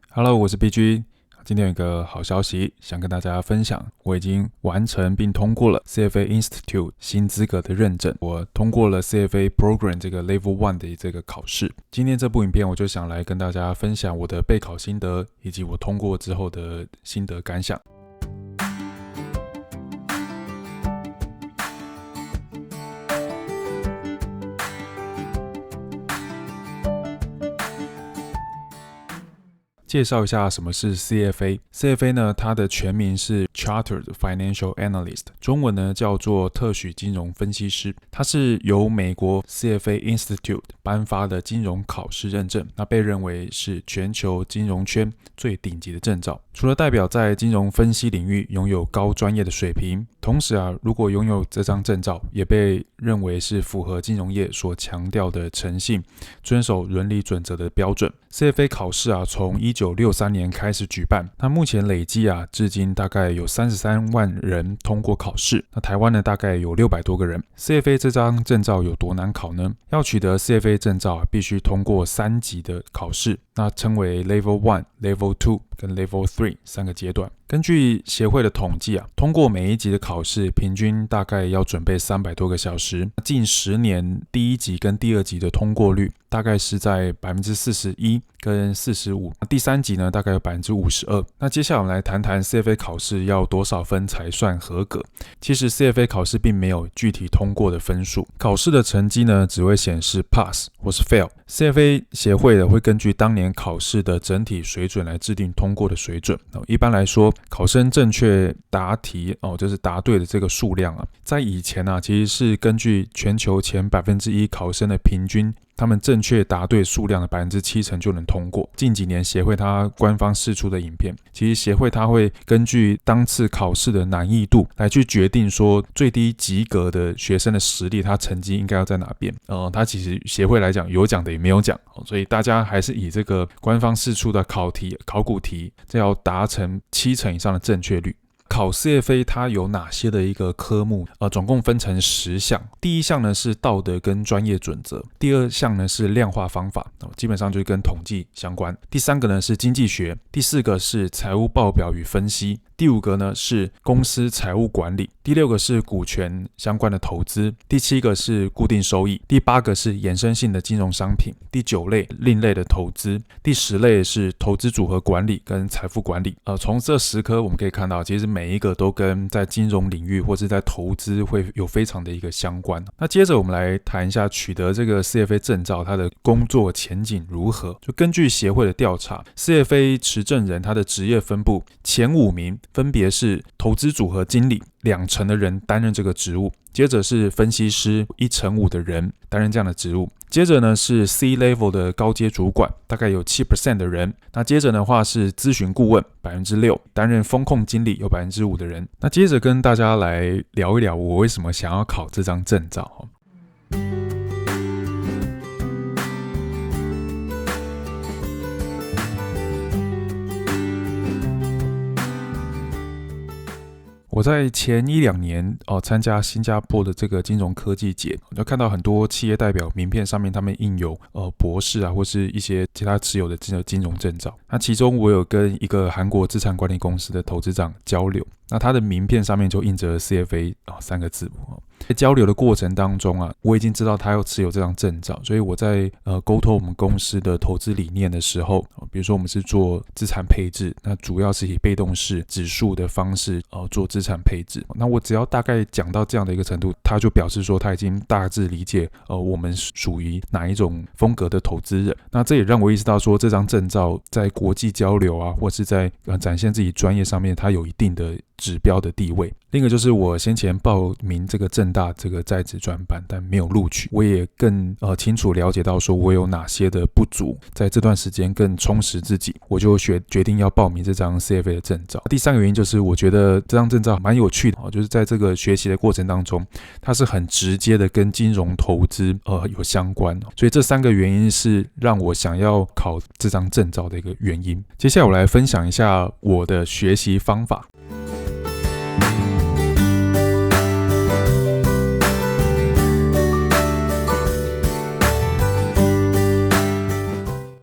Hello，我是 BG。今天有一个好消息想跟大家分享，我已经完成并通过了 CFA Institute 新资格的认证，我通过了 CFA Program 这个 Level 1的这个考试。今天这部影片我就想来跟大家分享我的备考心得，以及我通过之后的心得感想。介绍一下什么是 CFA。CFA 呢，它的全名是 Chartered Financial Analyst， 中文呢叫做特许金融分析师。它是由美国 CFA Institute 颁发的金融考试认证，那被认为是全球金融圈最顶级的证照。除了代表在金融分析领域拥有高专业的水平，同时如果拥有这张证照，也被认为是符合金融业所强调的诚信、遵守伦理准则的标准。CFA 考试从1963年开始举办，那目前累计至今大概有33万人通过考试，那台湾呢大概有600多个人。CFA 这张证照有多难考呢？要取得 CFA 证照必须通过3级的考试，那称为 Level 1、Level 2跟 Level 3三个阶段。根据协会的统计通过每一级的考试，平均大概要准备300多个小时。近10年第一级跟第二级的通过率大概是在 41% 跟 45%， 第3级呢大概有 52%。 那接下来我们来谈谈 CFA 考试要多少分才算合格。其实 CFA 考试并没有具体通过的分数，考试的成绩呢只会显示 pass 或是 fail。 CFA 协会会根据当年考试的整体水准来制定通过的水准。一般来说，考生正确答题就是答对的这个数量在以前其实是根据全球前 1% 考生的平均，他们正确答对数量的 70%就能通过。近几年协会它官方释出的影片，其实协会它会根据当次考试的难易度来去决定说最低及格的学生的实力，他成绩应该要在哪边。它其实协会来讲有讲的也没有讲，所以大家还是以这个官方释出的考古题，这要达成70%以上的正确率。考 CFA 它有哪些的一个科目？总共分成10项。第一项呢是道德跟专业准则，第二项呢是量化方法，基本上就是跟统计相关。第3个呢是经济学，第4个是财务报表与分析，第5个呢是公司财务管理，第6个是股权相关的投资，第7个是固定收益，第8个是衍生性的金融商品，第9类另类的投资，第10类是投资组合管理跟财富管理。从这10科我们可以看到，其实每一个都跟在金融领域或是在投资会有非常的一个相关。那接着我们来谈一下取得这个 CFA 证照它的工作前景如何。就根据协会的调查， CFA 持证人他的职业分布前5名分别是投资组合经理，2成的人担任这个职务，接着是分析师1/5的人担任这样的职务，接着呢是 C level 的高阶主管，大概有 7% 的人，那接着的话是咨询顾问 6%， 担任风控经理有 5% 的人。那接着跟大家来聊一聊我为什么想要考这张证照。我在前1-2年参加新加坡的这个金融科技节，就看到很多企业代表名片上面他们印有博士或是一些其他持有的金融证照。那其中我有跟一个韩国资产管理公司的投资长交流，那他的名片上面就印着 CFA 3个字母。在交流的过程当中我已经知道他要持有这张证照，所以我在沟通我们公司的投资理念的时候，比如说我们是做资产配置，那主要是以被动式指数的方式做资产配置。那我只要大概讲到这样的一个程度，他就表示说他已经大致理解我们属于哪一种风格的投资人。那这也让我意识到说这张证照在国际交流或是在展现自己专业上面，它有一定的指标的地位。另一个就是我先前报名这个政大这个在职专班，但没有录取，我也更清楚了解到说我有哪些的不足，在这段时间更充实自己，我就决定要报名这张 CFA 的证照。第3个原因就是我觉得这张证照蛮有趣的，就是在这个学习的过程当中，它是很直接的跟金融投资有相关，所以这3个原因是让我想要考这张证照的一个原因。接下来我来分享一下我的学习方法。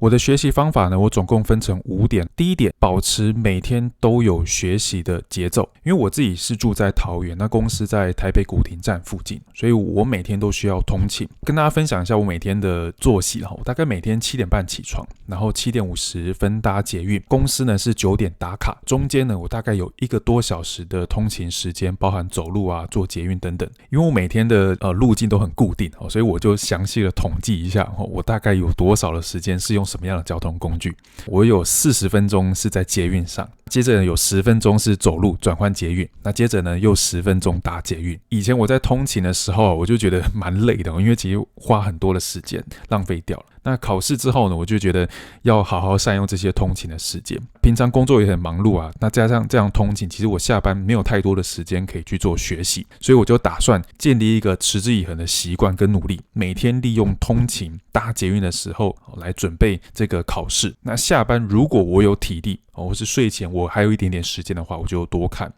我我的学习方法呢，我总共分成5点。第一点，保持每天都有学习的节奏。因为我自己是住在桃园，那公司在台北古亭站附近，所以我每天都需要通勤。跟大家分享一下我每天的作息，我大概每天7点半起床，然后7点50分搭捷运，公司呢是9点打卡，中间呢我大概有1个多小时的通勤时间，包含走路啊、坐捷运等等。因为我每天的路径都很固定，所以我就详细的统计一下，我大概有多少的时间是用什么样的交通工具。我有40分钟是在捷运上，接着呢有10分钟是走路转换捷运，那接着呢又10分钟搭捷运。以前我在通勤的时候，我就觉得蛮累的，因为其实花很多的时间浪费掉了。那考试之后呢，我就觉得要好好善用这些通勤的时间。平常工作也很忙碌啊，那加上这样通勤，其实我下班没有太多的时间可以去做学习，所以我就打算建立一个持之以恒的习惯跟努力，每天利用通勤搭捷运的时候来准备这个考试。那下班如果我有体力，或是睡前我还有一点点时间的话，我就多看。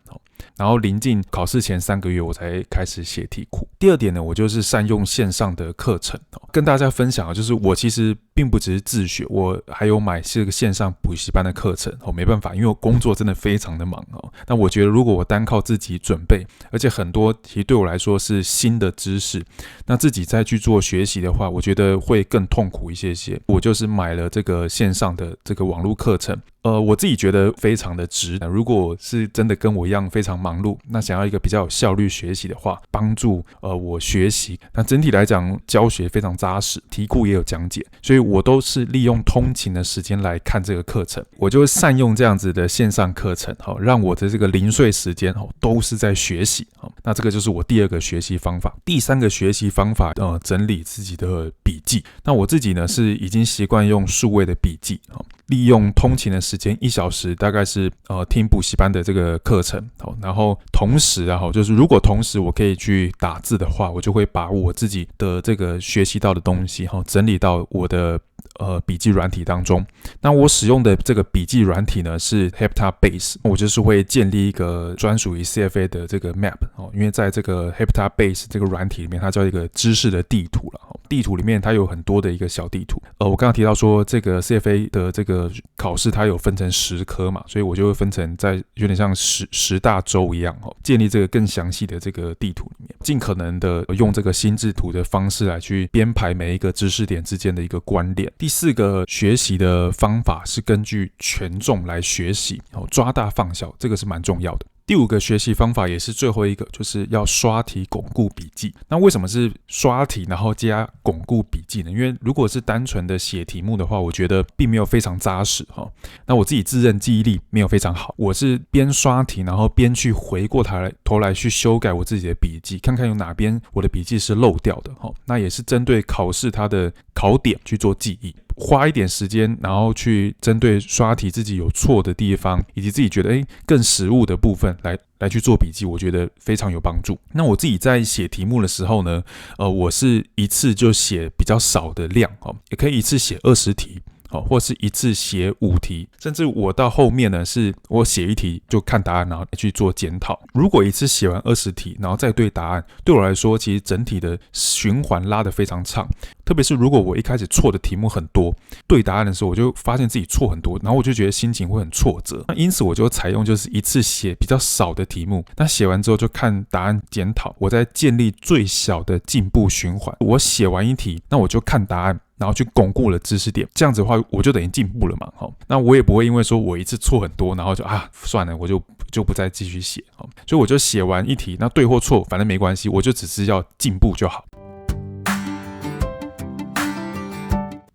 然后临近考试前3个月，我才开始写题库。第二点呢，我就是善用线上的课程，跟大家分享就是我其实并不只是自学，我还有买这个线上补习班的课程。没办法，因为我工作真的非常的忙。那我觉得如果我单靠自己准备，而且很多其实对我来说是新的知识，那自己再去做学习的话，我觉得会更痛苦一些。我就是买了这个线上的这个网络课程。我自己觉得非常的值。如果是真的跟我一样非常忙碌，那想要一个比较有效率学习的话，帮助我学习。那整体来讲，教学非常扎实，题库也有讲解，所以我都是利用通勤的时间来看这个课程。我就会善用这样子的线上课程，让我的这个零碎时间都是在学习。那这个就是我第2个学习方法。第3个学习方法，整理自己的笔记。那我自己呢是已经习惯用数位的笔记，利用通勤的时间1小时，大概是听补习班的这个课程，然后同时就是如果同时我可以去打字的话，我就会把我自己的这个学习到的东西整理到我的笔记软体当中。那我使用的这个笔记软体呢是 Heptabase， 我就是会建立一个专属于 CFA 的这个 map， 因为在这个 Heptabase 这个软体里面，它叫一个知识的地图了。地图里面它有很多的一个小地图。我刚刚提到说这个 CFA 的这个考试它有分成10科嘛，所以我就会分成在有点像10大洲一样，建立这个更详细的这个地图里面，尽可能的用这个心智图的方式来去编排每一个知识点之间的一个关联。第4个学习的方法是根据权重来学习，抓大放小，这个是蛮重要的。第5个学习方法也是最后一个，就是要刷题巩固笔记。那为什么是刷题然后加巩固笔记呢？因为如果是单纯的写题目的话，我觉得并没有非常扎实。那我自己自认记忆力没有非常好，我是边刷题然后边去回过头来去修改我自己的笔记，看看有哪边我的笔记是漏掉的。那也是针对考试它的考点去做记忆。花一点时间，然后去针对刷题自己有错的地方，以及自己觉得更实务的部分来去做笔记，我觉得非常有帮助。那我自己在写题目的时候呢，我是一次就写比较少的量，也可以一次写20题。或是一次写5题，甚至我到后面呢，是我写1题就看答案，然后去做检讨。如果一次写完20题，然后再对答案，对我来说，其实整体的循环拉得非常长。特别是如果我一开始错的题目很多，对答案的时候，我就发现自己错很多，然后我就觉得心情会很挫折。那因此我就采用就是一次写比较少的题目，那写完之后就看答案检讨，我再建立最小的进步循环。我写完1题，那我就看答案，然后去巩固了知识点，这样子的话我就等于进步了嘛。那我也不会因为说我一次错很多，然后就算了，我就不再继续写。所以我就写完1题，那对或错反正没关系，我就只是要进步就好。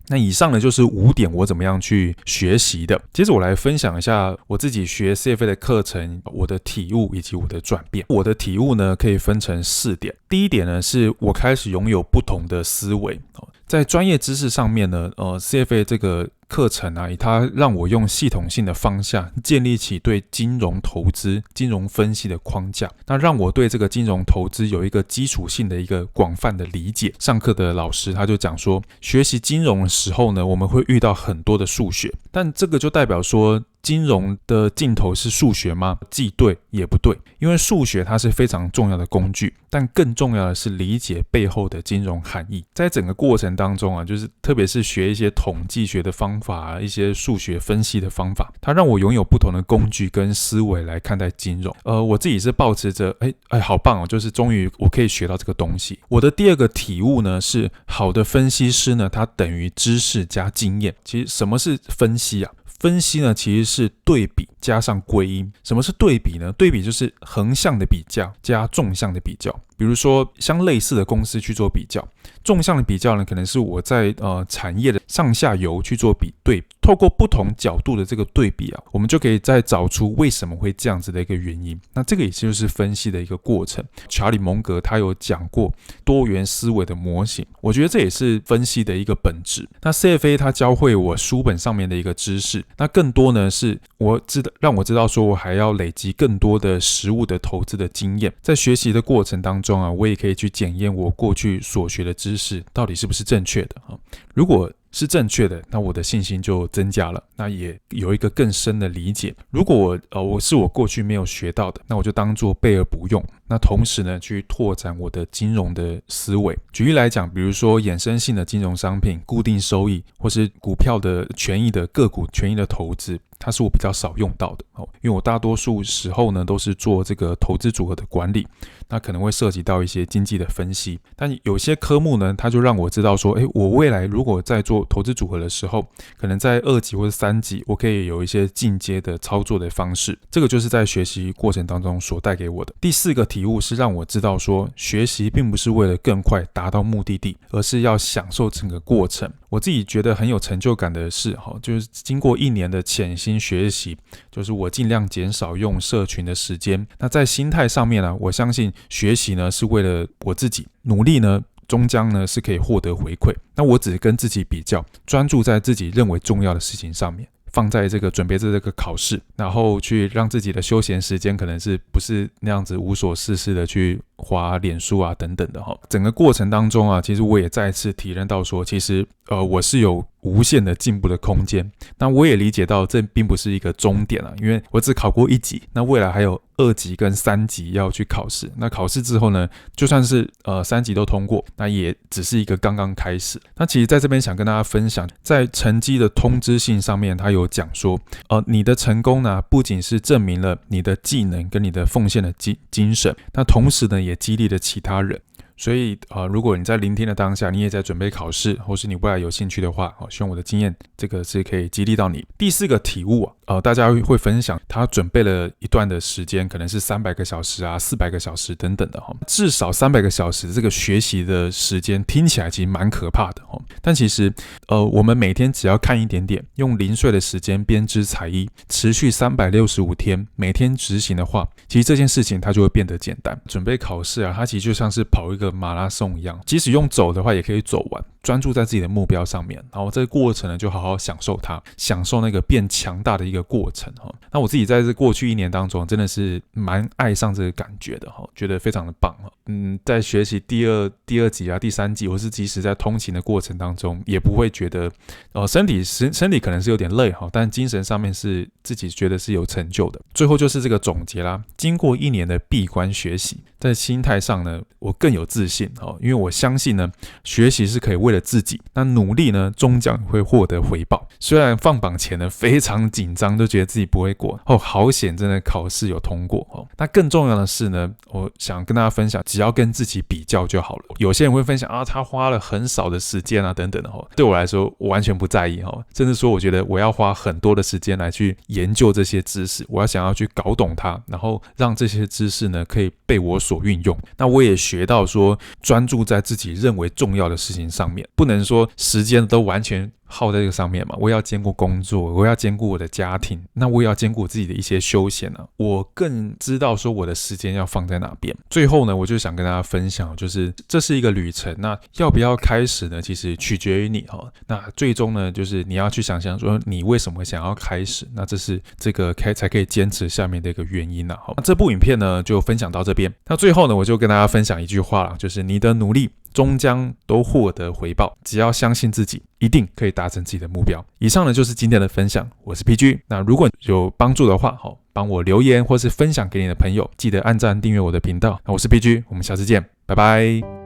那以上呢就是5点我怎么样去学习的。接着我来分享一下我自己学 CFA 的课程，我的体悟以及我的转变。我的体悟呢可以分成4点。第一点呢是我开始拥有不同的思维。在专业知识上面呢，CFA 这个课程啊，它让我用系统性的方向建立起对金融投资、金融分析的框架，那让我对这个金融投资有一个基础性的一个广泛的理解。上课的老师他就讲说，学习金融的时候呢，我们会遇到很多的数学，但这个就代表说金金融的尽头是数学吗？既对也不对，因为数学它是非常重要的工具，但更重要的是理解背后的金融含义。在整个过程当中啊，就是特别是学一些统计学的方法一些数学分析的方法，它让我拥有不同的工具跟思维来看待金融。我自己是抱持着好棒就是终于我可以学到这个东西。我的第二个体悟呢是，好的分析师呢，它等于知识加经验。其实什么是分析啊？分析呢其实是对比加上归因。什么是对比呢？对比就是横向的比较加纵向的比较。比如说像类似的公司去做比较，纵向的比较呢，可能是我在产业的上下游去做对比，透过不同角度的这个对比我们就可以再找出为什么会这样子的一个原因。那这个也就是分析的一个过程。查理蒙格他有讲过多元思维的模型，我觉得这也是分析的一个本质。那 CFA 他教会我书本上面的一个知识，那更多呢是让我知道说我还要累积更多的实务的投资的经验，在学习的过程当中我也可以去检验我过去所学的知识到底是不是正确的。如果是正确的，那我的信心就增加了，那也有一个更深的理解。如果我过去没有学到的，那我就当作备而不用。那同时呢，去拓展我的金融的思维。举例来讲，比如说衍生性的金融商品、固定收益，或是股票的权益的个股权益的投资，它是我比较少用到的，因为我大多数时候呢都是做这个投资组合的管理，那可能会涉及到一些经济的分析。但有些科目呢，它就让我知道说，我未来如果在做投资组合的时候，可能在2级或者3级，我可以有一些进阶的操作的方式。这个就是在学习过程当中所带给我的。第4个体悟是让我知道说，学习并不是为了更快达到目的地，而是要享受整个过程。我自己觉得很有成就感的是，就是经过1年的潜心学习，就是我尽量减少用社群的时间。那在心态上面呢，我相信学习呢是为了我自己，努力呢终将呢是可以获得回馈。那我只跟自己比较，专注在自己认为重要的事情上面，放在这个准备这个考试，然后去让自己的休闲时间可能是不是那样子无所事事的去滑脸书等等的。整个过程当中其实我也再次体认到说，其实我是有无限的进步的空间。那我也理解到这并不是一个终点因为我只考过1级，那未来还有2级跟3级要去考试。那考试之后呢，就算是3级都通过，那也只是一个刚刚开始。那其实在这边想跟大家分享，在成绩的通知性上面，他有讲说你的成功呢，不仅是证明了你的技能跟你的奉献的精神，那同时呢也激励了其他人。所以如果你在聆听的当下，你也在准备考试，或是你未来有兴趣的话，希望我的经验这个是可以激励到你。第4个体悟大家会分享他准备了一段的时间，可能是300个小时400个小时等等的至少300个小时这个学习的时间听起来其实蛮可怕的但其实我们每天只要看一点点，用零碎的时间编织彩衣，持续365天，每天执行的话，其实这件事情它就会变得简单。准备考试它其实就像是跑一个马拉松一样，即使用走的话也可以走完，专注在自己的目标上面，然后这个过程呢就好好享受它，享受那个变强大的一个过程那我自己在这过去1年当中真的是蛮爱上这个感觉的觉得非常的棒在学习第二级第3级，或是即使在通勤的过程当中，也不会觉得身体可能是有点累但精神上面是自己觉得是有成就的。最后就是这个总结啦，经过1年的闭关学习，在心态上呢我更有自信因为我相信呢学习是可以为了自己，那努力呢终将会获得回报。虽然放榜前呢非常紧张，就觉得自己不会过好险真的考试有通过那更重要的是呢，我想跟大家分享，只要跟自己比较就好了。有些人会分享他花了很少的时间等等的对我来说我完全不在意甚至说我觉得我要花很多的时间来去研究这些知识，我要想要去搞懂它，然后让这些知识呢可以被我所运用。那我也学到说，专注在自己认为重要的事情上面，不能说时间都完全耗在这个上面嘛，我也要兼顾工作，我要兼顾我的家庭，那我也要兼顾自己的一些休闲我更知道说我的时间要放在哪边。最后呢，我就想跟大家分享，就是这是一个旅程，那要不要开始呢，其实取决于你那最终呢，就是你要去想象说你为什么想要开始，那这是这个才可以坚持下面的一个原因那这部影片呢就分享到这边。那最后呢，我就跟大家分享一句话啦，就是你的努力终将都获得回报。只要相信自己，一定可以达成自己的目标。以上呢就是今天的分享，我是 PG。那如果有帮助的话，帮我留言或是分享给你的朋友，记得按赞订阅我的频道。那我是 PG，我们下次见，拜拜。